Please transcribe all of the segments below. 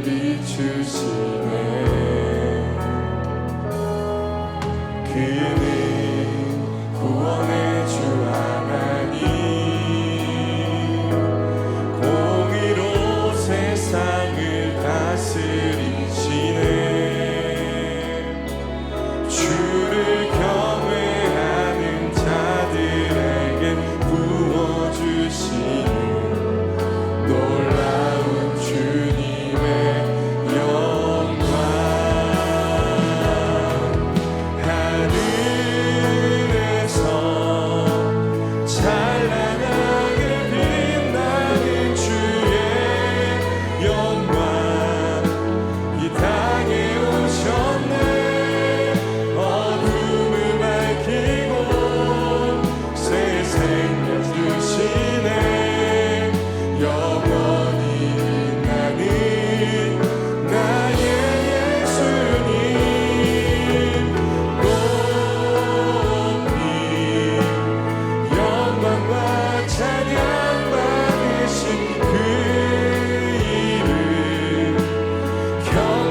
비추시네. 그는 구원의 주 하나님, 공의로 세상을 다스리시네. 주를 경외하는 자들에게 부어주시는 놀라운 주님의 영광. 하늘에서 찬란하게 빛나는 주의 영광, 이 땅에 오셨네. 어둠을 밝히고 새 생명 주시네. 영원히 빛나는 나의 예수님, 높이 영광과 찬양 받으신 그 이름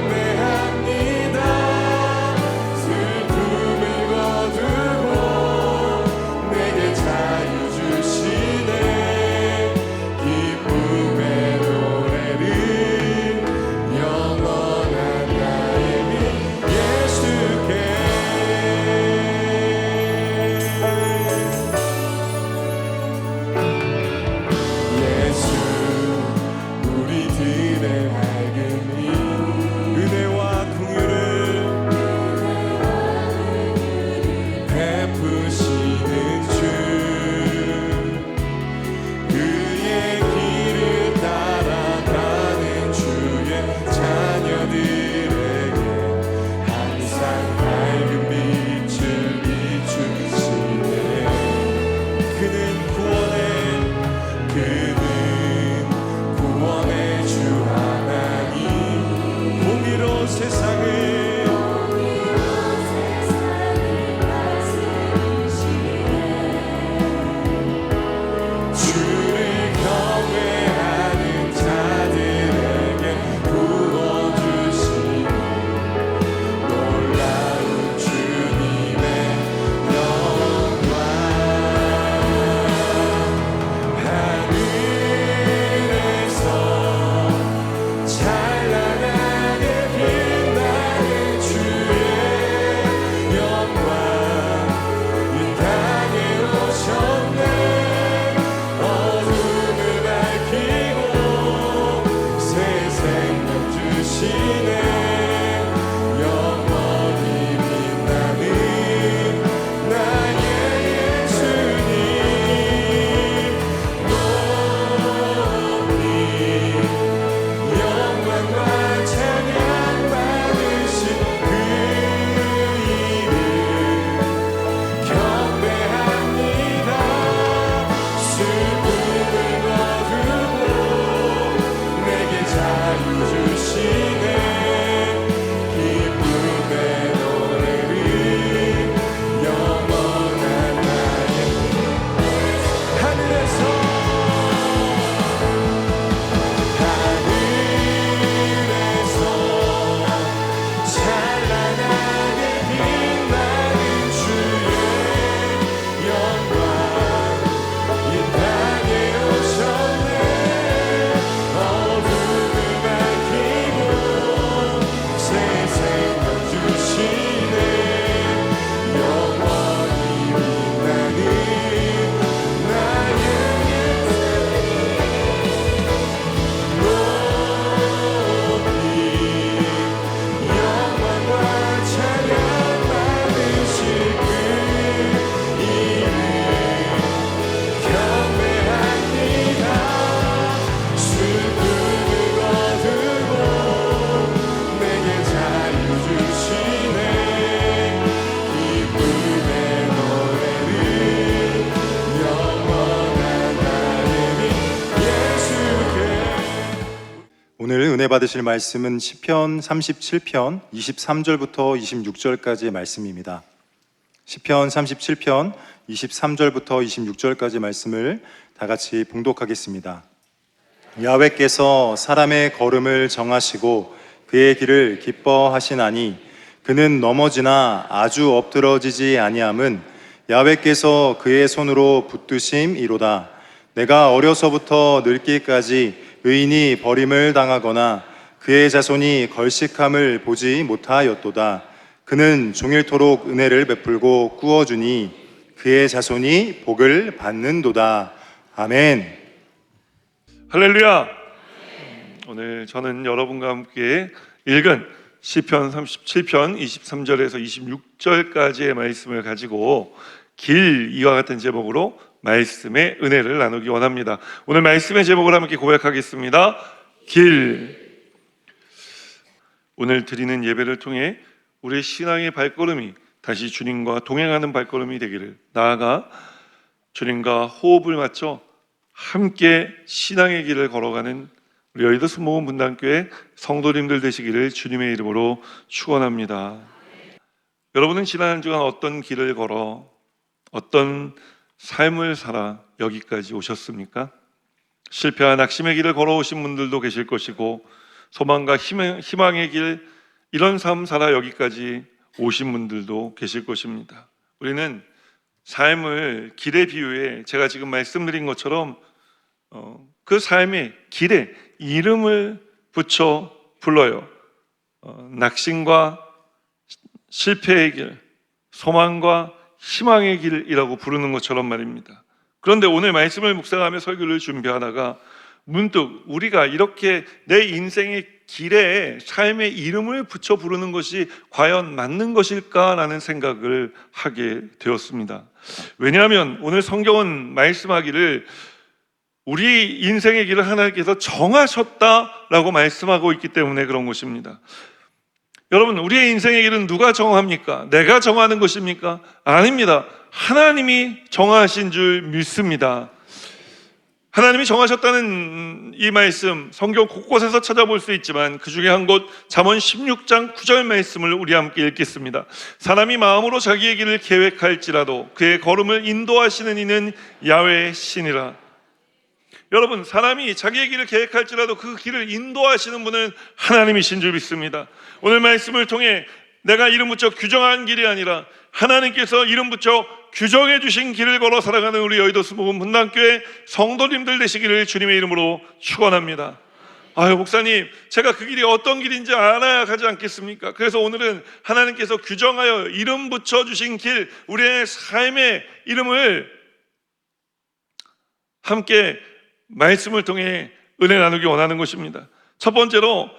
경배합니다. 슬픔을 거두고 내게 자유 주시네. 기쁨의 노래를 영원한 나의 민 예수께. 예수 우리들의 밝은 빛, 은혜와 긍휼을 베푸시는 주, 그의 길을 따라가는 주의 자녀들에게 항상 밝은 빛을 비추시네. 그는 구원의 주 하나님, 공의로 세상을 주를 경외하는 자들에게 부어주시는 놀라운 주님의 영광. 하늘에서 찬란하게 빛나는 주의 영광, 이 땅에 오셨네. 어둠을 밝히고 새 생명 주시네. 영원히 빛나는 나의 예수님, 높이 영광과 찬양 받으신 그 이름 경배합니다. 슬픔을 거두고 내게 자유 주시네. 기쁨의 노래를 영원한 나의 하늘에서 찬란하게 빛나는 주의 영광, 이 땅에 오셨네. 어둠을 밝히고 새 생명 주시네. 영원히 빛나는 나의 높이 영광과 찬양 받으실 그 이름 경배합니다. 슬픔을 거두고 내게 자유 주시네. 기쁨의 노래를 영원한 나의 민 예수께. 오늘 은혜 받으실 말씀은 시편 37편 23절부터 26절까지의 말씀입니다. 시편 37편 23절부터 26절까지 말씀을 다 같이 봉독하겠습니다. 야훼께서 사람의 걸음을 정하시고 그의 길을 기뻐하시나니 그는 넘어지나 아주 엎드러지지 아니함은 야훼께서 그의 손으로 붙드심이로다. 내가 어려서부터 늙기까지 의인이 버림을 당하거나 그의 자손이 걸식함을 보지 못하였도다. 그는 종일토록 은혜를 베풀고 꾸어주니 그의 자손이 복을 받는도다. 아멘. 할렐루야. 오늘 저는 여러분과 함께 읽은 시편 37편 23절에서 26절까지의 말씀을 가지고 길 이와 같은 제목으로 말씀의 은혜를 나누기 원합니다. 오늘 말씀의 제목을 함께 고백하겠습니다. 길. 오늘 드리는 예배를 통해 우리의 신앙의 발걸음이 다시 주님과 동행하는 발걸음이 되기를, 나아가 주님과 호흡을 맞춰 함께 신앙의 길을 걸어가는 우리 여의도 순복음 분당교회 성도님들 되시기를 주님의 이름으로 축원합니다. 여러분은 지난 한 주간 어떤 길을 걸어 어떤 삶을 살아 여기까지 오셨습니까? 실패와 낙심의 길을 걸어오신 분들도 계실 것이고, 소망과 희망의 길, 이런 삶 살아 여기까지 오신 분들도 계실 것입니다. 우리는 삶을 길에 비유해 제가 지금 말씀드린 것처럼 그 삶의 길에 이름을 붙여 불러요. 낙심과 실패의 길, 소망과 희망의 길이라고 부르는 것처럼 말입니다. 그런데 오늘 말씀을 묵상하며 설교를 준비하다가 문득 우리가 이렇게 내 인생의 길에 삶의 이름을 붙여 부르는 것이 과연 맞는 것일까라는 생각을 하게 되었습니다. 왜냐하면 오늘 성경은 말씀하기를 우리 인생의 길을 하나님께서 정하셨다라고 말씀하고 있기 때문에 그런 것입니다. 여러분, 우리의 인생의 길은 누가 정합니까? 내가 정하는 것입니까? 아닙니다. 하나님이 정하신 줄 믿습니다. 하나님이 정하셨다는 이 말씀, 성경 곳곳에서 찾아볼 수 있지만 그 중에 한 곳 잠언 16장 9절 말씀을 우리 함께 읽겠습니다. 사람이 마음으로 자기의 길을 계획할지라도 그의 걸음을 인도하시는 이는 야훼의 신이라. 여러분, 사람이 자기의 길을 계획할지라도 그 길을 인도하시는 분은 하나님이신 줄 믿습니다. 오늘 말씀을 통해 내가 이름 붙여 규정한 길이 아니라 하나님께서 이름 붙여 규정해 주신 길을 걸어 살아가는 우리 여의도 순복음 분당교회 성도님들 되시기를 주님의 이름으로 축원합니다. 아유, 목사님, 제가 그 길이 어떤 길인지 알아야 가지 않겠습니까? 그래서 오늘은 하나님께서 규정하여 이름 붙여 주신 길, 우리의 삶의 이름을 함께 말씀을 통해 은혜 나누기 원하는 것입니다. 첫 번째로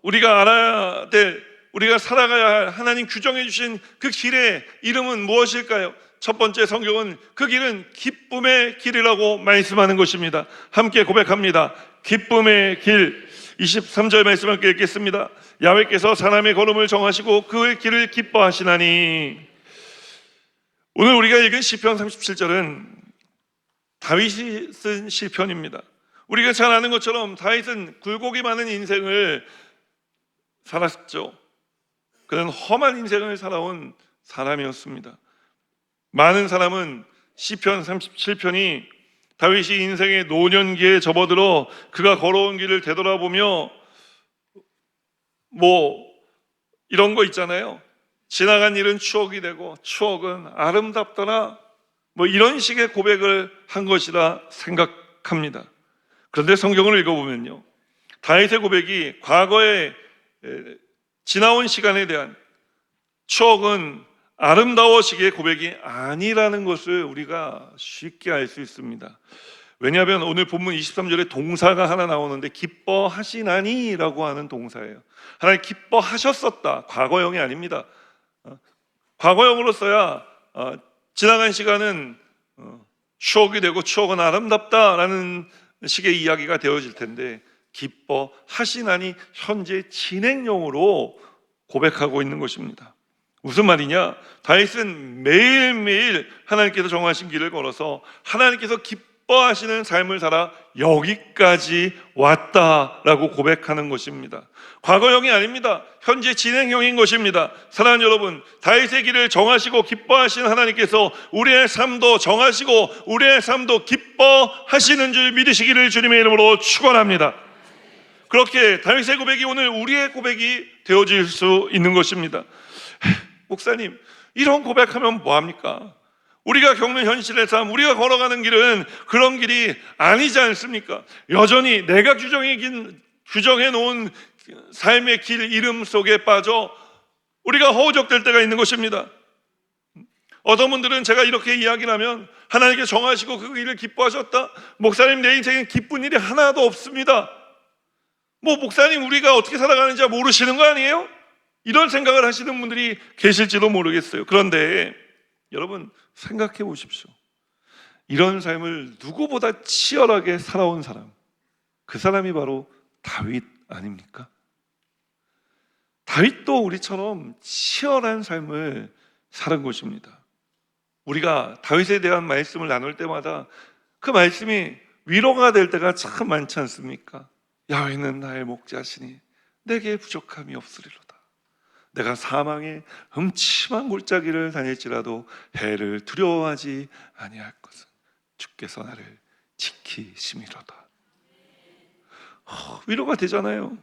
우리가 알아야 될, 우리가 살아가야 할 하나님 규정해 주신 그 길의 이름은 무엇일까요? 첫 번째, 성경은 그 길은 기쁨의 길이라고 말씀하는 것입니다. 함께 고백합니다. 기쁨의 길. 23절 말씀을 함께 읽겠습니다. 야훼께서 사람의 걸음을 정하시고 그의 길을 기뻐하시나니. 오늘 우리가 읽은 시편 37절은 다윗이 쓴 시편입니다. 우리가 잘 아는 것처럼 다윗은 굴곡이 많은 인생을 살았죠. 그는 험한 인생을 살아온 사람이었습니다. 많은 사람은 시편 37편이 다윗이 인생의 노년기에 접어들어 그가 걸어온 길을 되돌아보며 이런 거 있잖아요. 지나간 일은 추억이 되고 추억은 아름답더라, 이런 식의 고백을 한 것이라 생각합니다. 그런데 성경을 읽어보면요, 다윗의 고백이 과거에 지나온 시간에 대한 추억은 아름다워지기의 고백이 아니라는 것을 우리가 쉽게 알 수 있습니다. 왜냐하면 오늘 본문 23절에 동사가 하나 나오는데 기뻐하시나니 라고 하는 동사예요. 하나님 기뻐하셨었다, 과거형이 아닙니다. 과거형으로 써야 지나간 시간은 추억이 되고 추억은 아름답다라는 식의 이야기가 되어질 텐데, 기뻐하시나니 현재 진행형으로 고백하고 있는 것입니다. 무슨 말이냐? 다윗은 매일매일 하나님께서 정하신 길을 걸어서 하나님께서 기뻐하시는 삶을 살아 여기까지 왔다라고 고백하는 것입니다. 과거형이 아닙니다. 현재 진행형인 것입니다. 사랑하는 여러분, 다윗의 길을 정하시고 기뻐하시는 하나님께서 우리의 삶도 정하시고 우리의 삶도 기뻐하시고 기뻐하시는 줄 믿으시기를 주님의 이름으로 축원합니다. 그렇게 다윗의 고백이 오늘 우리의 고백이 되어질 수 있는 것입니다. 목사님, 이런 고백하면 뭐합니까? 우리가 겪는 현실의 삶, 우리가 걸어가는 길은 그런 길이 아니지 않습니까? 여전히 내가 규정해 놓은 삶의 길 이름 속에 빠져 우리가 허우적될 때가 있는 것입니다. 어떤 분들은 제가 이렇게 이야기를 하면 하나님께 정하시고 그 일을 기뻐하셨다? 목사님, 내 인생엔 기쁜 일이 하나도 없습니다. 목사님, 우리가 어떻게 살아가는지 모르시는 거 아니에요? 이런 생각을 하시는 분들이 계실지도 모르겠어요. 그런데 여러분, 생각해 보십시오. 이런 삶을 누구보다 치열하게 살아온 사람, 그 사람이 바로 다윗 아닙니까? 다윗도 우리처럼 치열한 삶을 살은 것입니다. 우리가 다윗에 대한 말씀을 나눌 때마다 그 말씀이 위로가 될 때가 참 많지 않습니까? 야훼는 나의 목자시니 내게 부족함이 없으리로다. 내가 사망의 음침한 골짜기를 다닐지라도 해를 두려워하지 아니할 것은 주께서 나를 지키심이로다. 위로가 되잖아요.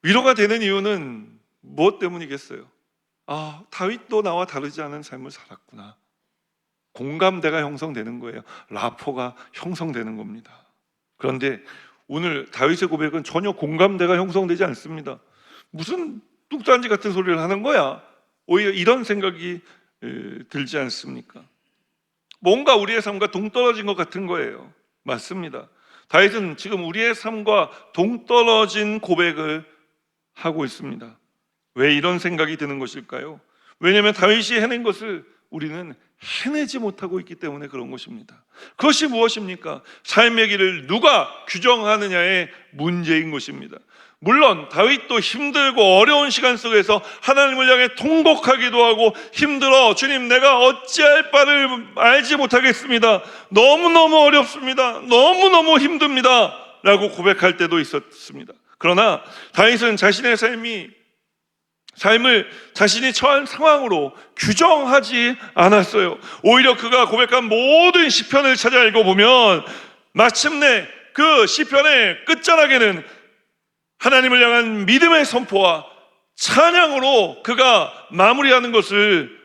위로가 되는 이유는 무엇 때문이겠어요? 다윗도 나와 다르지 않은 삶을 살았구나. 공감대가 형성되는 거예요. 라포가 형성되는 겁니다. 그런데 오늘 다윗의 고백은 전혀 공감대가 형성되지 않습니다. 무슨 뚝단지 같은 소리를 하는 거야? 오히려 이런 생각이 들지 않습니까? 뭔가 우리의 삶과 동떨어진 것 같은 거예요. 맞습니다. 다윗은 지금 우리의 삶과 동떨어진 고백을 하고 있습니다. 왜 이런 생각이 드는 것일까요? 왜냐하면 다윗이 해낸 것을 우리는 해내지 못하고 있기 때문에 그런 것입니다. 그것이 무엇입니까? 삶의 길을 누가 규정하느냐의 문제인 것입니다. 물론 다윗도 힘들고 어려운 시간 속에서 하나님을 향해 통곡하기도 하고 힘들어, 주님 내가 어찌할 바를 알지 못하겠습니다. 너무너무 어렵습니다. 너무너무 힘듭니다 라고 고백할 때도 있었습니다. 그러나 다윗은 자신의 삶을 자신이 처한 상황으로 규정하지 않았어요. 오히려 그가 고백한 모든 시편을 찾아 읽어보면 마침내 그 시편의 끝자락에는 하나님을 향한 믿음의 선포와 찬양으로 그가 마무리하는 것을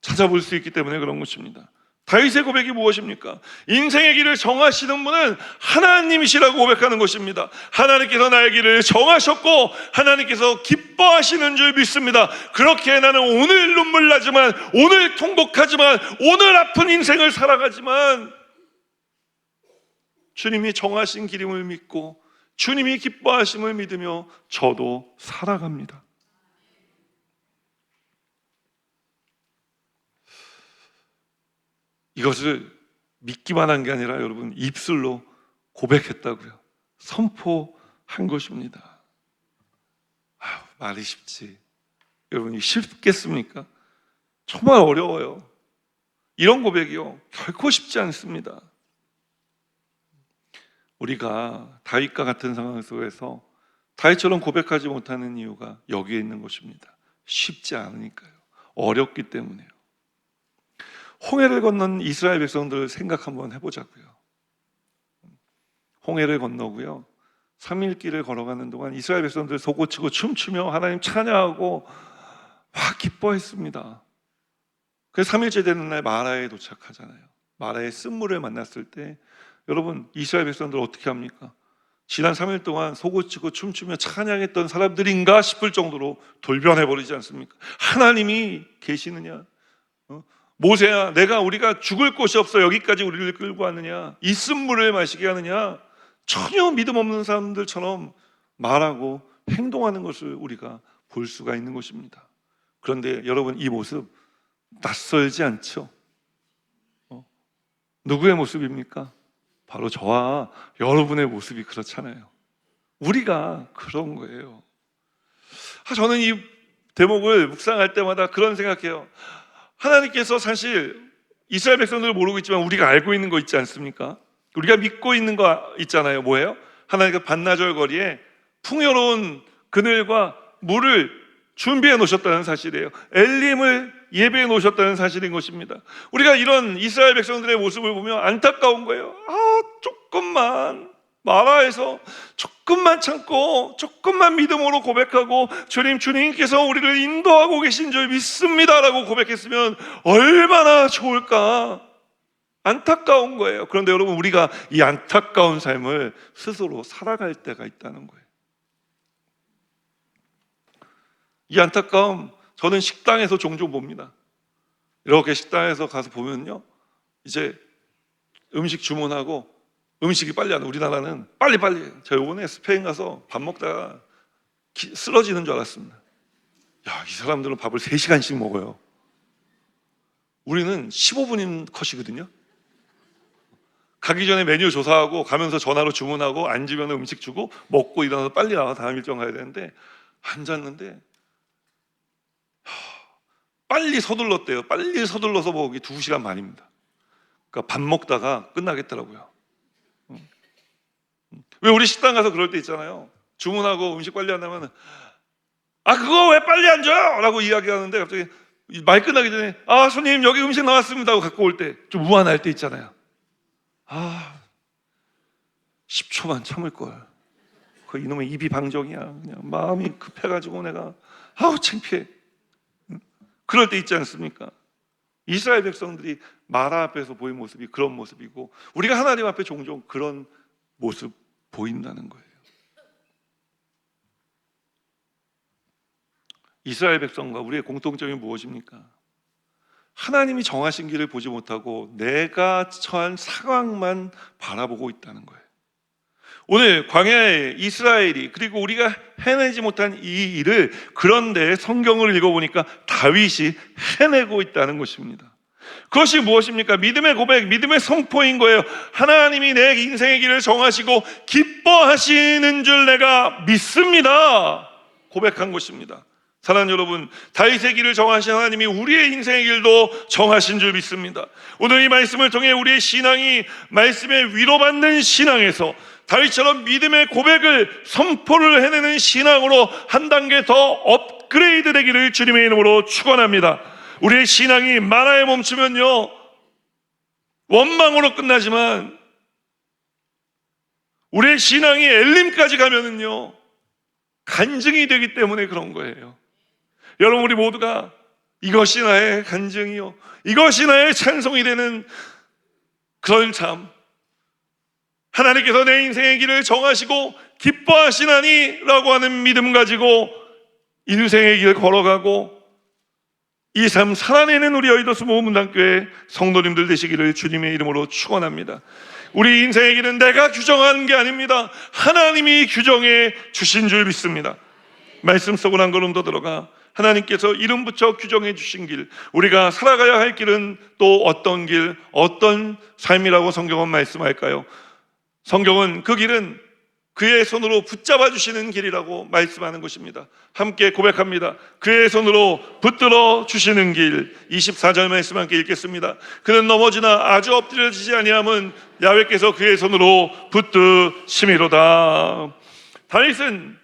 찾아볼 수 있기 때문에 그런 것입니다. 다윗의 고백이 무엇입니까? 인생의 길을 정하시는 분은 하나님이시라고 고백하는 것입니다. 하나님께서 나의 길을 정하셨고 하나님께서 기뻐하시는 줄 믿습니다. 그렇게 나는 오늘 눈물 나지만, 오늘 통곡하지만, 오늘 아픈 인생을 살아가지만 주님이 정하신 길임을 믿고 주님이 기뻐하심을 믿으며 저도 살아갑니다. 이것을 믿기만 한 게 아니라 여러분 입술로 고백했다고요. 선포한 것입니다. 말이 쉽지. 여러분 쉽겠습니까? 정말 어려워요. 이런 고백이요 결코 쉽지 않습니다. 우리가 다윗과 같은 상황 속에서 다윗처럼 고백하지 못하는 이유가 여기에 있는 것입니다. 쉽지 않으니까요. 어렵기 때문에요. 홍해를 건넌 이스라엘 백성들을 생각 한번 해보자고요. 홍해를 건너고요 3일 길을 걸어가는 동안 이스라엘 백성들 소고치고 춤추며 하나님 찬양하고 막 기뻐했습니다. 그래서 3일째 되는 날 마라에 도착하잖아요. 마라의 쓴물을 만났을 때 여러분 이스라엘 백성들 어떻게 합니까? 지난 3일 동안 소고치고 춤추며 찬양했던 사람들인가 싶을 정도로 돌변해버리지 않습니까? 하나님이 계시느냐? 모세야, 우리가 죽을 곳이 없어 여기까지 우리를 끌고 왔느냐? 이 쓴물을 마시게 하느냐? 전혀 믿음 없는 사람들처럼 말하고 행동하는 것을 우리가 볼 수가 있는 것입니다. 그런데 여러분 이 모습 낯설지 않죠? 누구의 모습입니까? 바로 저와 여러분의 모습이 그렇잖아요. 우리가 그런 거예요. 저는 이 대목을 묵상할 때마다 그런 생각해요. 하나님께서 사실 이스라엘 백성들을 모르고 있지만 우리가 알고 있는 거 있지 않습니까? 우리가 믿고 있는 거 있잖아요. 뭐예요? 하나님께서 반나절 거리에 풍요로운 그늘과 물을 준비해 놓으셨다는 사실이에요. 엘림을 예배해 놓으셨다는 사실인 것입니다. 우리가 이런 이스라엘 백성들의 모습을 보면 안타까운 거예요. 조금만 마라에서 조금만 참고 조금만 믿음으로 고백하고 주님께서 우리를 인도하고 계신 줄 믿습니다라고 고백했으면 얼마나 좋을까. 안타까운 거예요. 그런데 여러분, 우리가 이 안타까운 삶을 스스로 살아갈 때가 있다는 거예요. 이 안타까움, 저는 식당에서 종종 봅니다. 이렇게 식당에서 가서 보면요, 이제 음식 주문하고 음식이 빨리 안 와. 우리나라는 빨리빨리. 제가 이번에 스페인 가서 밥 먹다가 쓰러지는 줄 알았습니다. 이 사람들은 밥을 3시간씩 먹어요. 우리는 15분인 컷이거든요. 가기 전에 메뉴 조사하고 가면서 전화로 주문하고 앉으면 음식 주고 먹고 일어나서 빨리 나와 다음 일정 가야 되는데, 앉았는데 빨리 서둘렀대요. 빨리 서둘러서 먹기 2시간 반입니다. 그러니까 밥 먹다가 끝나겠더라고요. 왜 우리 식당 가서 그럴 때 있잖아요. 주문하고 음식 빨리 안 나면 그거 왜 빨리 안 줘요? 라고 이야기하는데 갑자기 말 끝나기 전에 손님 여기 음식 나왔습니다 하고 갖고 올 때 좀 무안할 때 있잖아요. 10초만 참을걸. 그 이놈의 입이 방정이야. 그냥 마음이 급해가지고 내가 창피해. 그럴 때 있지 않습니까? 이스라엘 백성들이 마라 앞에서 보인 모습이 그런 모습이고, 우리가 하나님 앞에 종종 그런 모습 보인다는 거예요. 이스라엘 백성과 우리의 공통점이 무엇입니까? 하나님이 정하신 길을 보지 못하고 내가 처한 상황만 바라보고 있다는 거예요. 오늘 광야의 이스라엘이, 그리고 우리가 해내지 못한 이 일을, 그런데 성경을 읽어보니까 다윗이 해내고 있다는 것입니다. 그것이 무엇입니까? 믿음의 고백, 믿음의 선포인 거예요. 하나님이 내 인생의 길을 정하시고 기뻐하시는 줄 내가 믿습니다. 고백한 것입니다. 사랑하는 여러분, 다윗의 길을 정하신 하나님이 우리의 인생의 길도 정하신 줄 믿습니다. 오늘 이 말씀을 통해 우리의 신앙이 말씀에 위로받는 신앙에서 다윗처럼 믿음의 고백을, 선포를 해내는 신앙으로 한 단계 더 업그레이드 되기를 주님의 이름으로 축원합니다. 우리의 신앙이 마라에 멈추면요, 원망으로 끝나지만 우리의 신앙이 엘림까지 가면은요, 간증이 되기 때문에 그런 거예요. 여러분, 우리 모두가 이것이 나의 간증이요, 이것이 나의 찬송이 되는 그런 삶, 하나님께서 내 인생의 길을 정하시고 기뻐하시나니 라고 하는 믿음 가지고 인생의 길을 걸어가고 이 삶 살아내는 우리 여의도 수목문단교회 성도님들 되시기를 주님의 이름으로 축원합니다. 우리 인생의 길은 내가 규정하는 게 아닙니다. 하나님이 규정해 주신 줄 믿습니다. 말씀 속으로 한 걸음 더 들어가 하나님께서 이름 붙여 규정해 주신 길, 우리가 살아가야 할 길은 또 어떤 길, 어떤 삶이라고 성경은 말씀할까요? 성경은 그 길은 그의 손으로 붙잡아 주시는 길이라고 말씀하는 것입니다. 함께 고백합니다. 그의 손으로 붙들어 주시는 길. 24절 말씀 함께 읽겠습니다. 그는 넘어지나 아주 엎드려지지 아니함은 야훼께서 그의 손으로 붙드심이로다. 다윗은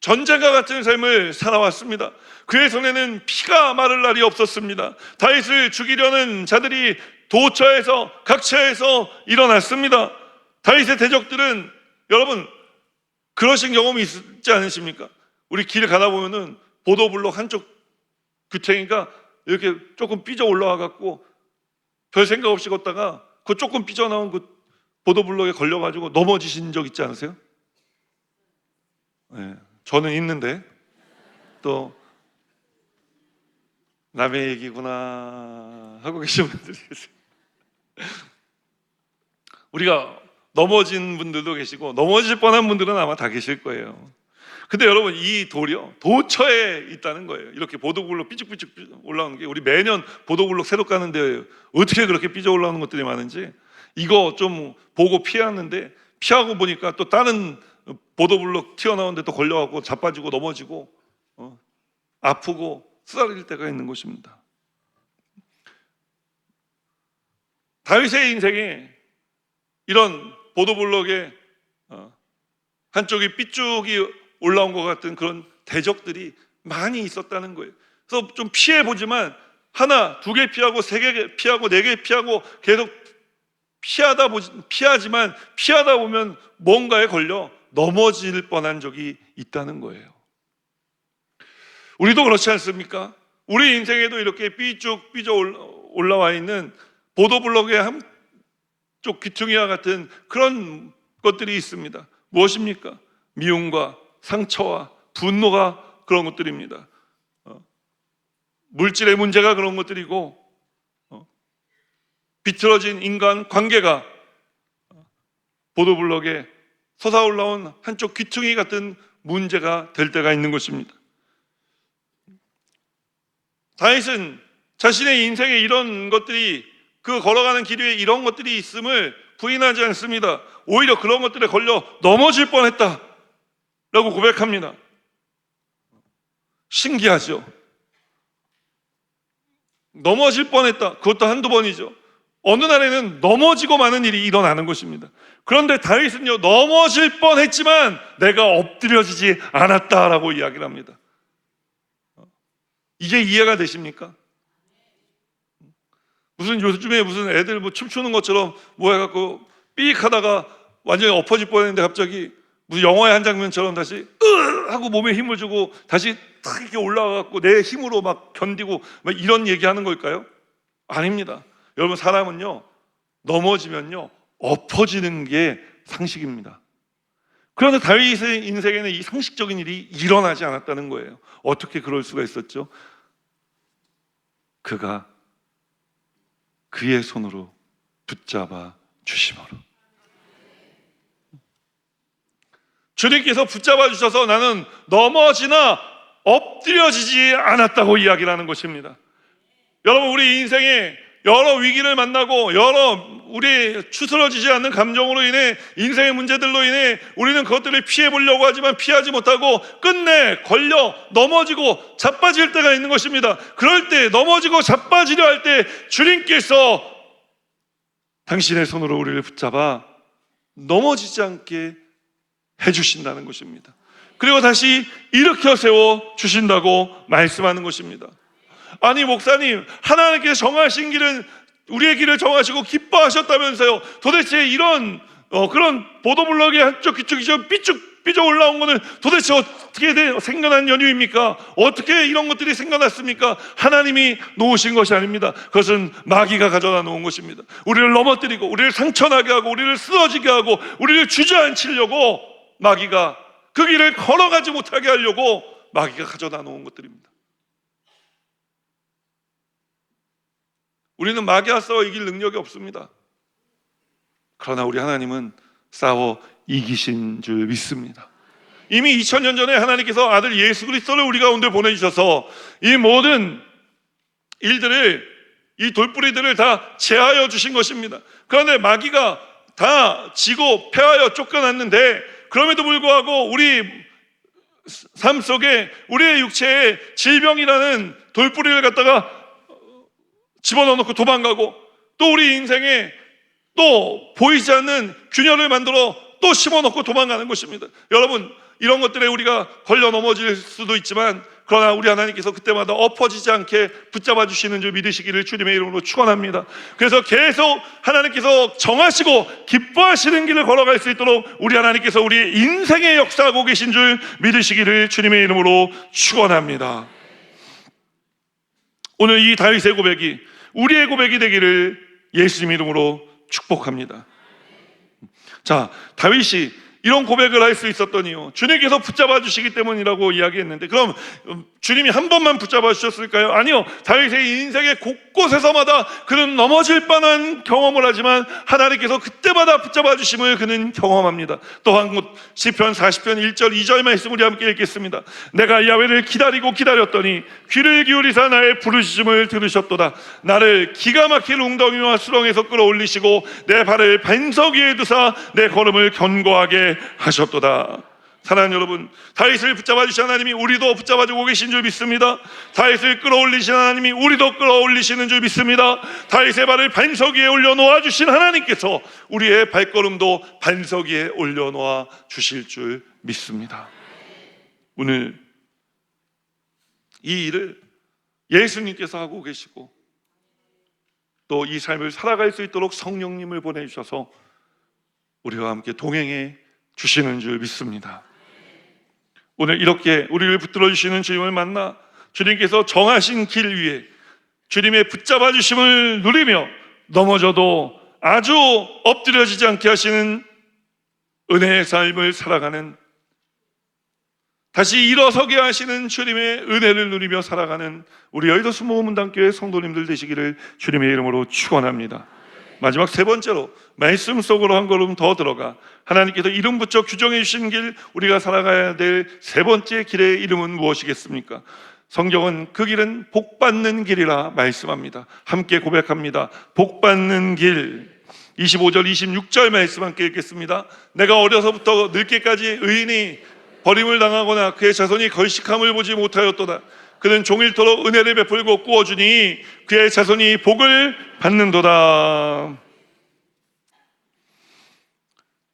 전쟁과 같은 삶을 살아왔습니다. 그의 손에는 피가 마를 날이 없었습니다. 다윗을 죽이려는 자들이 도처에서 각처에서 일어났습니다. 다윗의 대적들은, 여러분 그러신 경험이 있지 않으십니까? 우리 길 가다 보면은 보도블록 한쪽 규탱이가 이렇게 조금 삐져 올라와 갖고 별 생각 없이 걷다가 그 조금 삐져나온 그 보도블록에 걸려가지고 넘어지신 적 있지 않으세요? 네, 저는 있는데, 또 남의 얘기구나 하고 계신 분들이 계세요. 우리가 넘어진 분들도 계시고 넘어질 뻔한 분들은 아마 다 계실 거예요. 근데 여러분, 이 돌이요, 도처에 있다는 거예요. 이렇게 보도블록 삐죽삐죽 올라오는 게, 우리 매년 보도블록 새로 까는데 어떻게 그렇게 삐져 올라오는 것들이 많은지, 이거 좀 보고 피하는데, 피하고 보니까 또 다른 보도블록 튀어나오는데 또 걸려갖고 자빠지고 넘어지고 아프고 쓰러질 때가 있는 것입니다. 다윗의 인생에 이런 보도블록에 한쪽이 삐죽이 올라온 것 같은 그런 대적들이 많이 있었다는 거예요. 그래서 좀 피해보지만 하나, 두 개 피하고, 세 개 피하고, 네 개 피하고 계속 피하지만 피하다 보면 뭔가에 걸려 넘어질 뻔한 적이 있다는 거예요. 우리도 그렇지 않습니까? 우리 인생에도 이렇게 삐쭉 올라와 있는 보도블록의 한쪽 귀퉁이와 같은 그런 것들이 있습니다. 무엇입니까? 미움과 상처와 분노가 그런 것들입니다. 물질의 문제가 그런 것들이고, 비틀어진 인간 관계가 보도블록에 솟아올라온 한쪽 귀퉁이 같은 문제가 될 때가 있는 것입니다. 다윗은 자신의 인생에 이런 것들이, 그 걸어가는 길 위에 이런 것들이 있음을 부인하지 않습니다. 오히려 그런 것들에 걸려 넘어질 뻔했다 라고 고백합니다. 신기하죠? 넘어질 뻔했다. 그것도 한두 번이죠. 어느 날에는 넘어지고 마는 일이 일어나는 것입니다. 그런데 다윗은요, 넘어질 뻔했지만 내가 엎드려지지 않았다라고 이야기를 합니다. 이게 이해가 되십니까? 무슨 요즘에 무슨 애들 뭐 춤추는 것처럼 뭐 해갖고 삑 하다가 완전히 엎어질 뻔했는데 갑자기 무슨 영화의 한 장면처럼 다시 하고 몸에 힘을 주고 다시 탁 이렇게 올라가갖고 내 힘으로 막 견디고 막 이런 얘기하는 걸까요? 아닙니다. 여러분, 사람은요, 넘어지면요 엎어지는 게 상식입니다. 그런데 다윗의 인생에는 이 상식적인 일이 일어나지 않았다는 거예요. 어떻게 그럴 수가 있었죠? 그가 그의 손으로 붙잡아 주심으로. 주님께서 붙잡아 주셔서 나는 넘어지나 엎드려지지 않았다고 이야기를 하는 것입니다. 여러분, 우리 인생에 여러 위기를 만나고 여러 우리 추스러지지 않는 감정으로 인해, 인생의 문제들로 인해 우리는 그것들을 피해보려고 하지만 피하지 못하고 끝내 걸려 넘어지고 자빠질 때가 있는 것입니다. 그럴 때, 넘어지고 자빠지려 할 때 주님께서 당신의 손으로 우리를 붙잡아 넘어지지 않게 해주신다는 것입니다. 그리고 다시 일으켜 세워 주신다고 말씀하는 것입니다. 아니, 목사님, 하나님께서 정하신 길은, 우리의 길을 정하시고 기뻐하셨다면서요. 도대체 이런 그런 보도블록의 한쪽 귀쪽이 좀 삐쭉 올라온 거는 도대체 어떻게 생겨난 연유입니까? 어떻게 이런 것들이 생겨났습니까? 하나님이 놓으신 것이 아닙니다. 그것은 마귀가 가져다 놓은 것입니다. 우리를 넘어뜨리고 우리를 상처나게 하고 우리를 쓰러지게 하고 우리를 주저앉히려고 마귀가, 그 길을 걸어가지 못하게 하려고 마귀가 가져다 놓은 것들입니다. 우리는 마귀와 싸워 이길 능력이 없습니다. 그러나 우리 하나님은 싸워 이기신 줄 믿습니다. 이미 2000년 전에 하나님께서 아들 예수 그리스도를 우리 가운데 보내주셔서 이 모든 일들을, 이 돌뿌리들을 다 제하여 주신 것입니다. 그런데 마귀가 다 지고 패하여 쫓겨났는데, 그럼에도 불구하고 우리 삶 속에 우리의 육체에 질병이라는 돌뿌리를 갖다가 집어넣고 도망가고, 또 우리 인생에 또 보이지 않는 균열을 만들어 또 심어넣고 도망가는 것입니다. 여러분, 이런 것들에 우리가 걸려 넘어질 수도 있지만, 그러나 우리 하나님께서 그때마다 엎어지지 않게 붙잡아 주시는 줄 믿으시기를 주님의 이름으로 축원합니다. 그래서 계속 하나님께서 정하시고 기뻐하시는 길을 걸어갈 수 있도록 우리 하나님께서 우리의 인생에 역사하고 계신 줄 믿으시기를 주님의 이름으로 축원합니다. 오늘 이 다윗의 고백이 우리의 고백이 되기를 예수님 이름으로 축복합니다. 자, 다윗이 이런 고백을 할 수 있었던 이유, 주님께서 붙잡아 주시기 때문이라고 이야기했는데, 그럼 주님이 한 번만 붙잡아 주셨을까요? 아니요. 다윗의 인생의 곳곳에서마다 그는 넘어질 뻔한 경험을 하지만 하나님께서 그때마다 붙잡아 주심을 그는 경험합니다. 또 한 곳, 시편 40편 1절 2절 말씀 우리 함께 읽겠습니다. 내가 야훼를 기다렸더니 귀를 기울이사 나의 부르짖음을 들으셨도다. 나를 기가 막힐 웅덩이와 수렁에서 끌어올리시고 내 발을 반석 위에 두사 내 걸음을 견고하게 하셨도다. 사랑하는 여러분, 다윗을 붙잡아 주신 하나님이 우리도 붙잡아 주고 계신 줄 믿습니다. 다윗을 끌어올리신 하나님이 우리도 끌어올리시는 줄 믿습니다. 다윗의 발을 반석 위에 올려놓아 주신 하나님께서 우리의 발걸음도 반석 위에 올려놓아 주실 줄 믿습니다. 오늘 이 일을 예수님께서 하고 계시고 또 이 삶을 살아갈 수 있도록 성령님을 보내주셔서 우리와 함께 동행해 주시는 줄 믿습니다. 오늘 이렇게 우리를 붙들어 주시는 주님을 만나 주님께서 정하신 길 위에 주님의 붙잡아 주심을 누리며 넘어져도 아주 엎드려지지 않게 하시는 은혜의 삶을 살아가는, 다시 일어서게 하시는 주님의 은혜를 누리며 살아가는 우리 여의도 수목문단교회 성도님들 되시기를 주님의 이름으로 축원합니다. 마지막 세 번째로 말씀 속으로 한 걸음 더 들어가 하나님께서 이름 붙여 규정해 주신 길, 우리가 살아가야 될 세 번째 길의 이름은 무엇이겠습니까? 성경은 그 길은 복받는 길이라 말씀합니다. 함께 고백합니다. 복받는 길. 25절 26절 말씀 함께 읽겠습니다. 내가 어려서부터 늙게까지 의인이 버림을 당하거나 그의 자손이 걸식함을 보지 못하였도다. 그는 종일토록 은혜를 베풀고 꾸어주니 그의 자손이 복을 받는도다.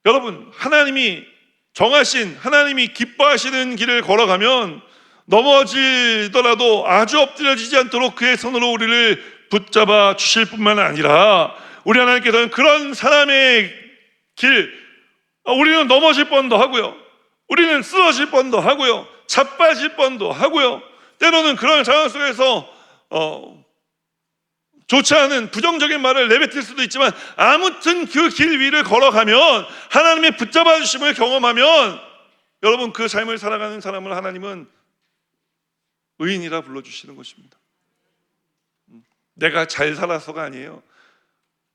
여러분, 하나님이 정하신, 하나님이 기뻐하시는 길을 걸어가면 넘어지더라도 아주 엎드려지지 않도록 그의 손으로 우리를 붙잡아 주실 뿐만 아니라 우리 하나님께서는 그런 사람의 길, 우리는 넘어질 뻔도 하고요, 우리는 쓰러질 뻔도 하고요, 자빠질 뻔도 하고요, 때로는 그런 상황 속에서 좋지 않은 부정적인 말을 내뱉을 수도 있지만 아무튼 그 길 위를 걸어가면 하나님의 붙잡아 주심을 경험하면 여러분, 그 삶을 살아가는 사람을 하나님은 의인이라 불러주시는 것입니다. 내가 잘 살아서가 아니에요.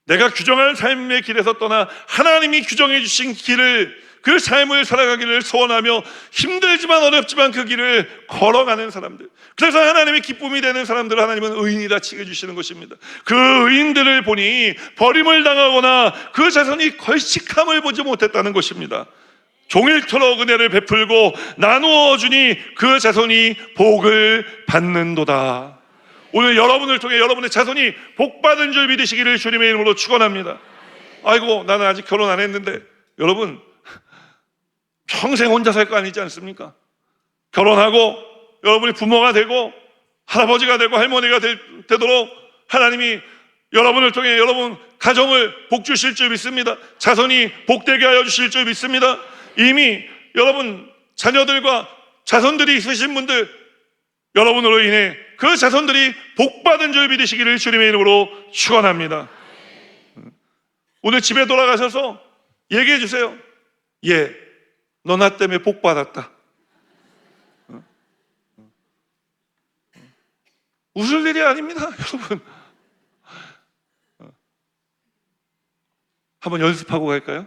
내가 규정한 삶의 길에서 떠나 하나님이 규정해 주신 길을, 그 삶을 살아가기를 소원하며 힘들지만 어렵지만 그 길을 걸어가는 사람들, 그래서 하나님의 기쁨이 되는 사람들을 하나님은 의인이라 칭해 주시는 것입니다. 그 의인들을 보니 버림을 당하거나 그 자손이 걸식함을 보지 못했다는 것입니다. 종일토록 은혜를 베풀고 나누어 주니 그 자손이 복을 받는도다. 오늘 여러분을 통해 여러분의 자손이 복받은 줄 믿으시기를 주님의 이름으로 축원합니다. 아이고, 나는 아직 결혼 안 했는데, 여러분 평생 혼자 살 거 아니지 않습니까? 결혼하고 여러분이 부모가 되고 할아버지가 되고 할머니가 되도록 하나님이 여러분을 통해 여러분 가정을 복 주실 줄 믿습니다. 자손이 복되게 하여 주실 줄 믿습니다. 이미 여러분 자녀들과 자손들이 있으신 분들, 여러분으로 인해 그 자손들이 복받은 줄 믿으시기를 주님의 이름으로 축원합니다. 오늘 집에 돌아가셔서 얘기해 주세요. 예, 너 나 때문에 복받았다. 웃을 일이 아닙니다, 여러분. 한번 연습하고 갈까요?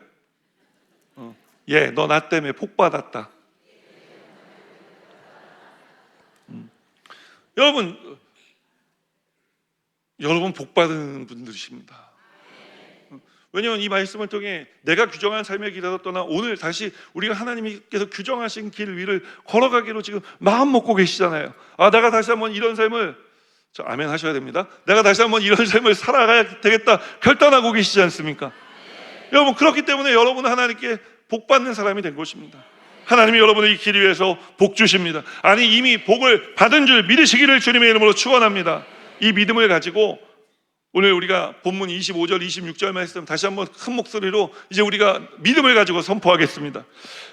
예, 너 나 때문에 복받았다. 여러분 복받은 분들이십니다. 왜냐하면 이 말씀을 통해 내가 규정한 삶의 길에서 떠나 오늘 다시 우리가 하나님께서 규정하신 길 위를 걸어가기로 지금 마음 먹고 계시잖아요. 내가 다시 한번 이런 삶을, 아멘 하셔야 됩니다. 내가 다시 한번 이런 삶을 살아가야 되겠다 결단하고 계시지 않습니까? 여러분, 그렇기 때문에 여러분은 하나님께 복받는 사람이 된 것입니다. 하나님이 여러분의 이 길 위에서 복 주십니다. 아니, 이미 복을 받은 줄 믿으시기를 주님의 이름으로 축원합니다. 이 믿음을 가지고 오늘 우리가 본문 25절 26절 말씀 다시 한번 큰 목소리로 이제 우리가 믿음을 가지고 선포하겠습니다.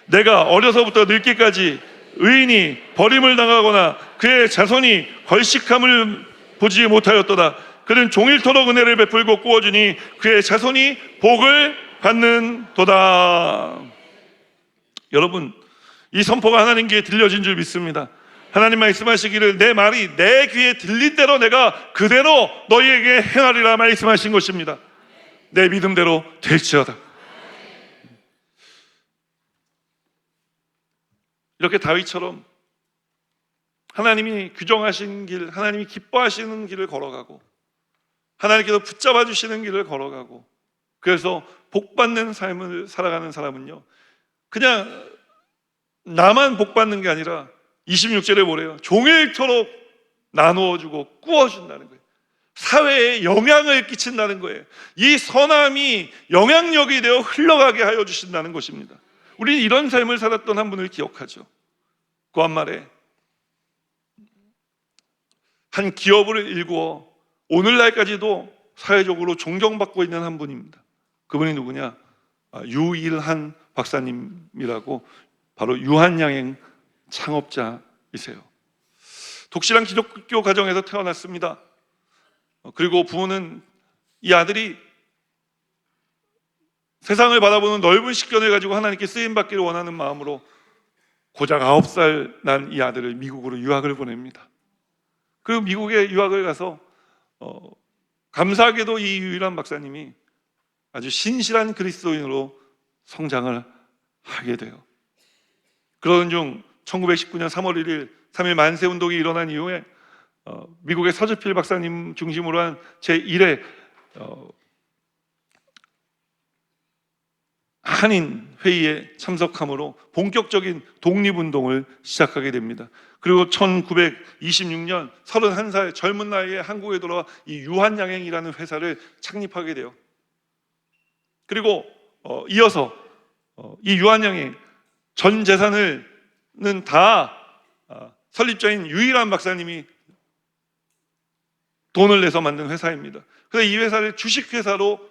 내가 어려서부터 늙기까지 의인이 버림을 당하거나 그의 자손이 걸식함을 보지 못하였도다. 그는 종일토록 은혜를 베풀고 꾸어주니 그의 자손이 복을 받는도다. 여러분, 이 선포가 하나님 귀에 들려진 줄 믿습니다. 하나님 말씀하시기를 내 말이 내 귀에 들린 대로 내가 그대로 너희에게 행하리라 말씀하신 것입니다. 내 믿음대로 될지어다. 이렇게 다윗처럼 하나님이 규정하신 길, 하나님이 기뻐하시는 길을 걸어가고 하나님께서 붙잡아 주시는 길을 걸어가고, 그래서 복받는 삶을 살아가는 사람은요, 그냥 나만 복받는 게 아니라 26절에 뭐래요? 종일토록 나누어주고 꾸어준다는 거예요. 사회에 영향을 끼친다는 거예요. 이 선함이 영향력이 되어 흘러가게 하여 주신다는 것입니다. 우리는 이런 삶을 살았던 한 분을 기억하죠. 그 한 말에 한 기업을 일구어 오늘날까지도 사회적으로 존경받고 있는 한 분입니다. 그분이 누구냐? 유일한 박사님이라고, 바로 유한양행 창업자이세요. 독실한 기독교 가정에서 태어났습니다. 그리고 부모는 이 아들이 세상을 바라보는 넓은 식견을 가지고 하나님께 쓰임받기를 원하는 마음으로 고작 9살 난 이 아들을 미국으로 유학을 보냅니다. 그리고 미국에 유학을 가서 감사하게도 이 유일한 박사님이 아주 신실한 그리스도인으로 성장을 하게 돼요. 그러던 중 1919년 3월 1일 3.1 만세운동이 일어난 이후에 미국의 서주필 박사님 중심으로 한 제1회 한인 회의에 참석함으로 본격적인 독립운동을 시작하게 됩니다. 그리고 1926년 31살 젊은 나이에 한국에 돌아와 이 유한양행이라는 회사를 창립하게 돼요. 그리고 이어서 이 유한양행 전 재산은 다 설립자인 유일한 박사님이 돈을 내서 만든 회사입니다. 그래서 이 회사를 주식회사로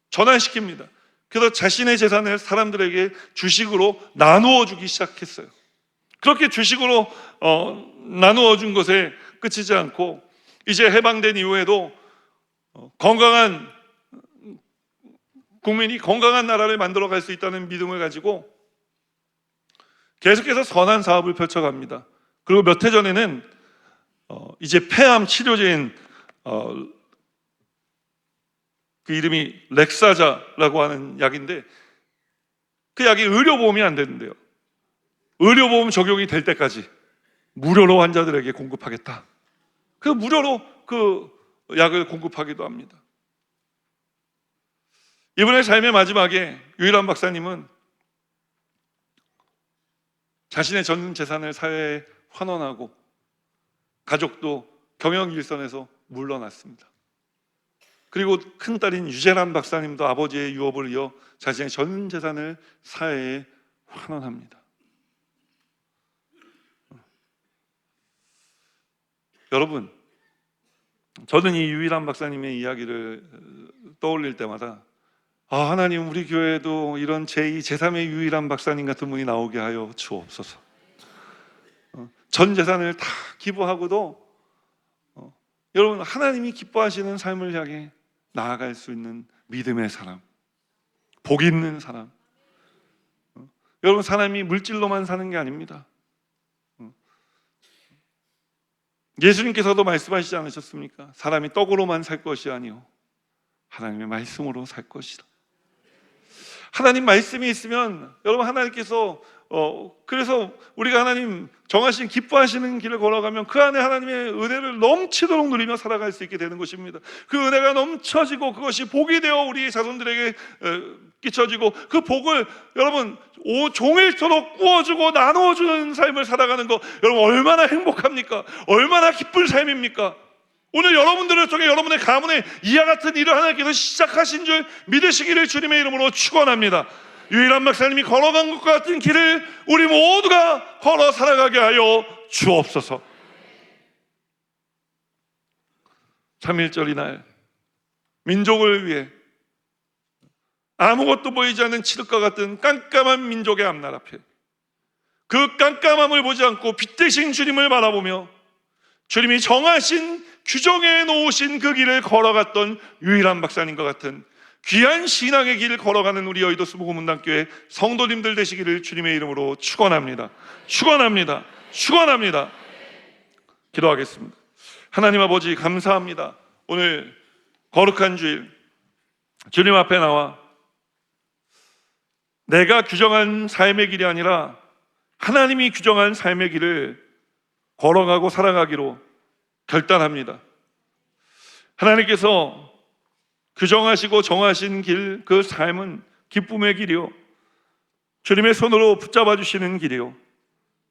전환시킵니다. 그래서 자신의 재산을 사람들에게 주식으로 나누어 주기 시작했어요. 그렇게 주식으로 나누어 준 것에 그치지 않고 이제 해방된 이후에도 건강한 국민이 건강한 나라를 만들어 갈 수 있다는 믿음을 가지고 계속해서 선한 사업을 펼쳐갑니다. 그리고 몇 해 전에는 이제 폐암 치료제인 그 이름이 렉사자라고 하는 약인데, 그 약이 의료보험이 안 되는데요, 의료보험 적용이 될 때까지 무료로 환자들에게 공급하겠다. 그 무료로 그 약을 공급하기도 합니다. 이분의 삶의 마지막에 유일한 박사님은 자신의 전 재산을 사회에 환원하고 가족도 경영 일선에서 물러났습니다. 그리고 큰딸인 유재란 박사님도 아버지의 유업을 이어 자신의 전 재산을 사회에 환원합니다. 여러분, 저는 이 유일한 박사님의 이야기를 떠올릴 때마다 하나님, 우리 교회에도 이런 제2, 제3의 유일한 박사님 같은 분이 나오게 하여 주옵소서. 전 재산을 다 기부하고도 여러분, 하나님이 기뻐하시는 삶을 향해 나아갈 수 있는 믿음의 사람, 복 있는 사람. 여러분, 사람이 물질로만 사는 게 아닙니다. 예수님께서도 말씀하시지 않으셨습니까? 사람이 떡으로만 살 것이 아니요 하나님의 말씀으로 살 것이다. 하나님 말씀이 있으면 여러분, 하나님께서 그래서 우리가 하나님 정하신 기뻐하시는 길을 걸어가면 그 안에 하나님의 은혜를 넘치도록 누리며 살아갈 수 있게 되는 것입니다. 그 은혜가 넘쳐지고 그것이 복이 되어 우리 자손들에게 끼쳐지고 그 복을 여러분 종일토록 구워주고 나누어주는 삶을 살아가는 거, 여러분 얼마나 행복합니까? 얼마나 기쁜 삶입니까? 오늘 여러분들을 통해 여러분의 가문에 이와 같은 일을 하나님께서 시작하신 줄 믿으시기를 주님의 이름으로 축원합니다. 유일한 박사님이 걸어간 것과 같은 길을 우리 모두가 걸어 살아가게 하여 주옵소서. 3.1절 이날 민족을 위해 아무것도 보이지 않는 칠흑과 같은 깜깜한 민족의 앞날 앞에 그 깜깜함을 보지 않고 빛 대신 주님을 바라보며 주님이 정하신 규정해 놓으신 그 길을 걸어갔던 유일한 박사님과 같은 귀한 신앙의 길을 걸어가는 우리 여의도 수목원문단교회 성도님들 되시기를 주님의 이름으로 축원합니다. 축원합니다. 축원합니다. 기도하겠습니다. 하나님 아버지, 감사합니다. 오늘 거룩한 주일 주님 앞에 나와 내가 규정한 삶의 길이 아니라 하나님이 규정한 삶의 길을 걸어가고 살아가기로 결단합니다. 하나님께서 규정하시고 정하신 길, 그 삶은 기쁨의 길이요 주님의 손으로 붙잡아 주시는 길이요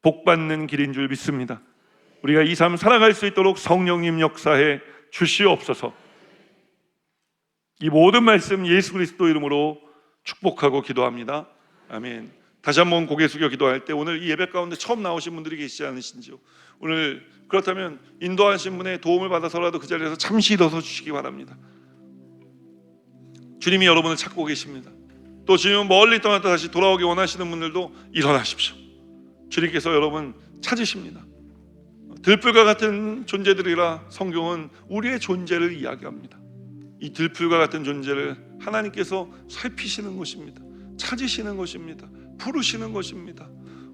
복받는 길인 줄 믿습니다. 우리가 이 삶 살아갈 수 있도록 성령님 역사해 주시옵소서. 이 모든 말씀 예수 그리스도 이름으로 축복하고 기도합니다. 아멘. 다시 한번 고개 숙여 기도할 때 오늘 이 예배 가운데 처음 나오신 분들이 계시지 않으신지요? 오늘 그렇다면 인도하신 분의 도움을 받아서라도 그 자리에서 잠시 일어서 주시기 바랍니다. 주님이 여러분을 찾고 계십니다. 또 주님은 멀리 떠났다 다시 돌아오기 원하시는 분들도 일어나십시오. 주님께서 여러분 찾으십니다. 들불과 같은 존재들이라 성경은 우리의 존재를 이야기합니다. 이 들불과 같은 존재를 하나님께서 살피시는 것입니다. 찾으시는 것입니다. 부르시는 것입니다.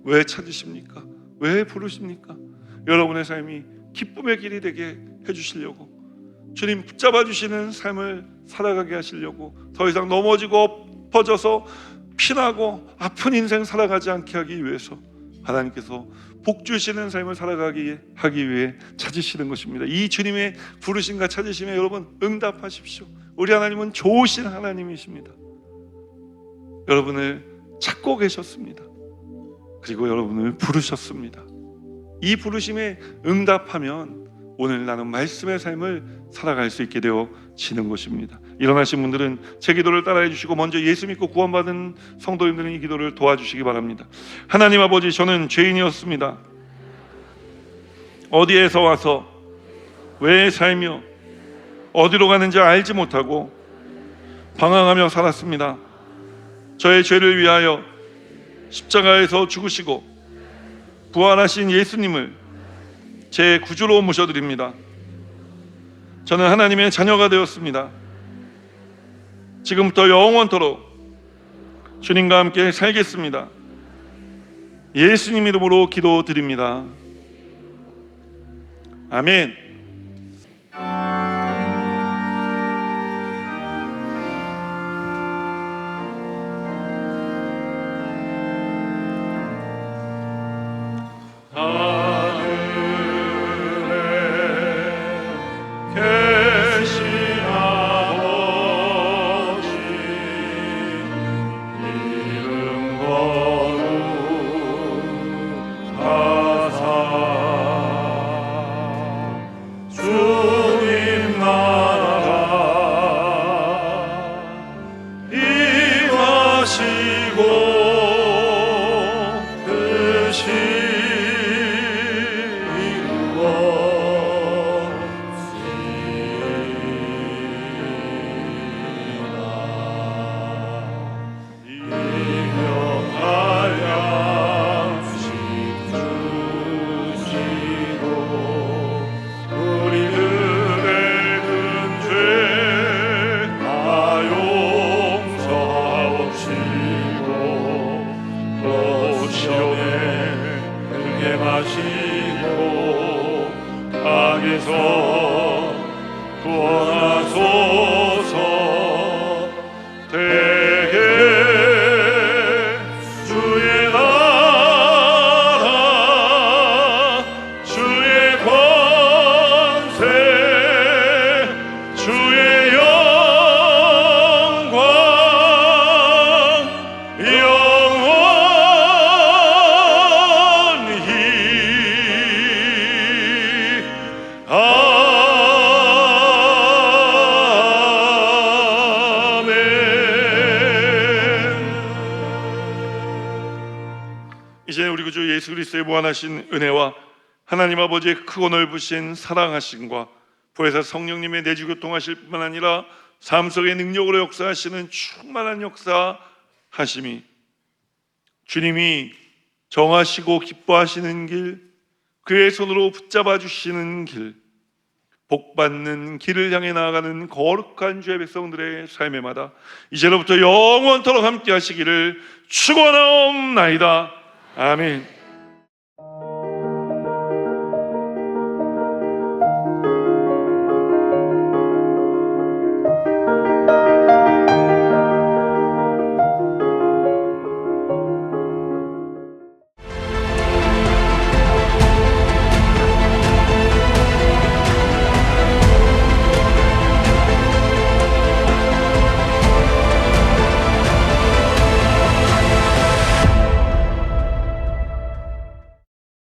왜 찾으십니까? 왜 부르십니까? 여러분의 삶이 기쁨의 길이 되게 해주시려고, 주님 붙잡아 주시는 삶을 살아가게 하시려고, 더 이상 넘어지고 엎어져서 피나고 아픈 인생 살아가지 않게 하기 위해서 하나님께서 복 주시는 삶을 살아가게 하기 위해 찾으시는 것입니다. 이 주님의 부르심과 찾으심에 여러분 응답하십시오. 우리 하나님은 좋으신 하나님이십니다. 여러분을 찾고 계셨습니다. 그리고 여러분을 부르셨습니다. 이 부르심에 응답하면 오늘 나는 말씀의 삶을 살아갈 수 있게 되어지는 것입니다. 일어나신 분들은 제 기도를 따라해 주시고 먼저 예수 믿고 구원받은 성도님들은 이 기도를 도와주시기 바랍니다. 하나님 아버지, 저는 죄인이었습니다. 어디에서 와서 왜 살며 어디로 가는지 알지 못하고 방황하며 살았습니다. 저의 죄를 위하여 십자가에서 죽으시고 부활하신 예수님을 제 구주로 모셔드립니다. 저는 하나님의 자녀가 되었습니다. 지금부터 영원토록 주님과 함께 살겠습니다. 예수님 이름으로 기도드립니다. 아멘. 이제 우리 구주 예수 그리스도의 무한하신 은혜와 하나님 아버지의 크고 넓으신 사랑하심과 보혜사 성령님의 내주교통하실 뿐만 아니라 삶 속의 능력으로 역사하시는 충만한 역사하심이, 주님이 정하시고 기뻐하시는 길, 그의 손으로 붙잡아 주시는 길, 복받는 길을 향해 나아가는 거룩한 주의 백성들의 삶에마다 이제로부터 영원토록 함께 하시기를 축원하옵나이다. 아멘.